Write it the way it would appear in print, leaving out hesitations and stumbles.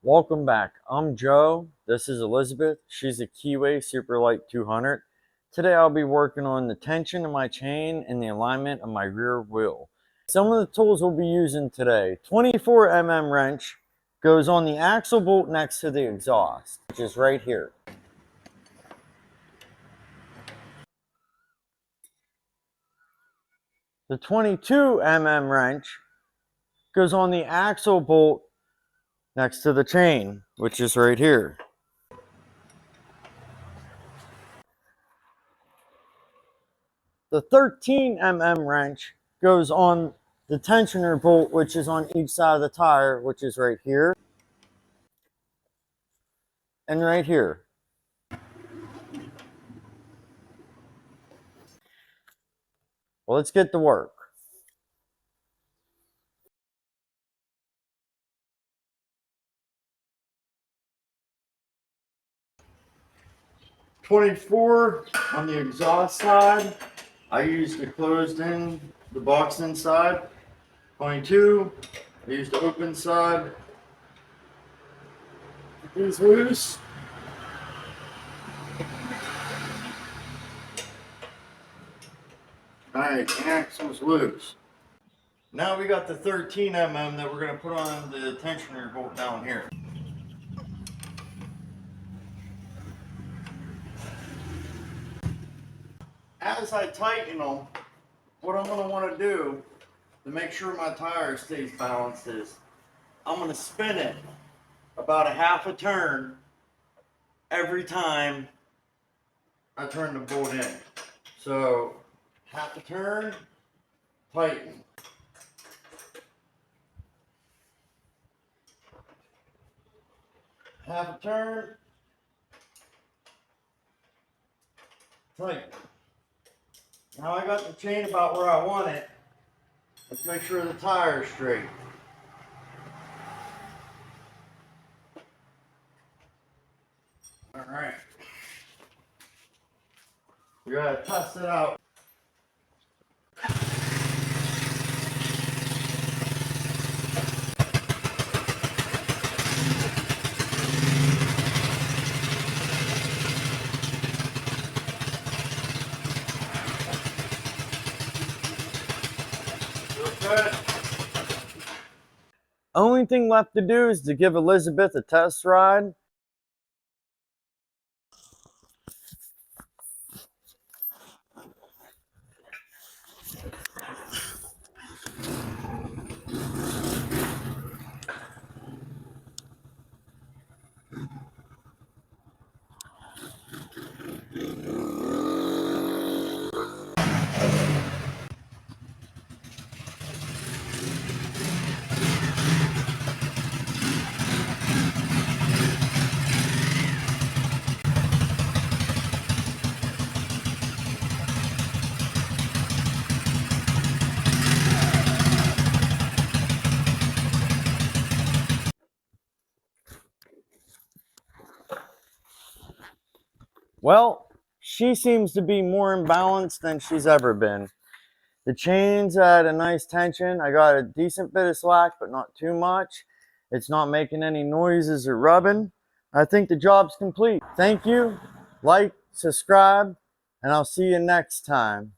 Welcome back. I'm Joe. This is Elizabeth. She's a Keeway Superlight 200. Today I'll be working on the tension of my chain and the alignment of my rear wheel. Some of the tools we'll be using today. 24mm wrench goes on the axle bolt next to the exhaust, which is right here. The 22mm wrench goes on the axle bolt next to the chain, which is right here. The 13mm wrench goes on the tensioner bolt, which is on each side of the tire, which is right here and right here. Well, let's get to work. .24 on the exhaust side. I used the closed in, the box inside. 22, I used the open side. It is loose. Alright, the axle's loose. Now we got the 13mm that we're going to put on the tensioner bolt down here. As I tighten them, what I'm going to want to do to make sure my tire stays balanced is I'm going to spin it about a half a turn every time I turn the bolt in. So half a turn, tighten. Half a turn, tighten. Now I got the chain about where I want it. Let's make sure the tire is straight. All right. We gotta test it out. Good. Only thing left to do is to give Elizabeth a test ride. Well, she seems to be more imbalanced than she's ever been. The chain's at a nice tension. I got a decent bit of slack, but not too much. It's not making any noises or rubbing. I think the job's complete. Thank you. Like, subscribe, and I'll see you next time.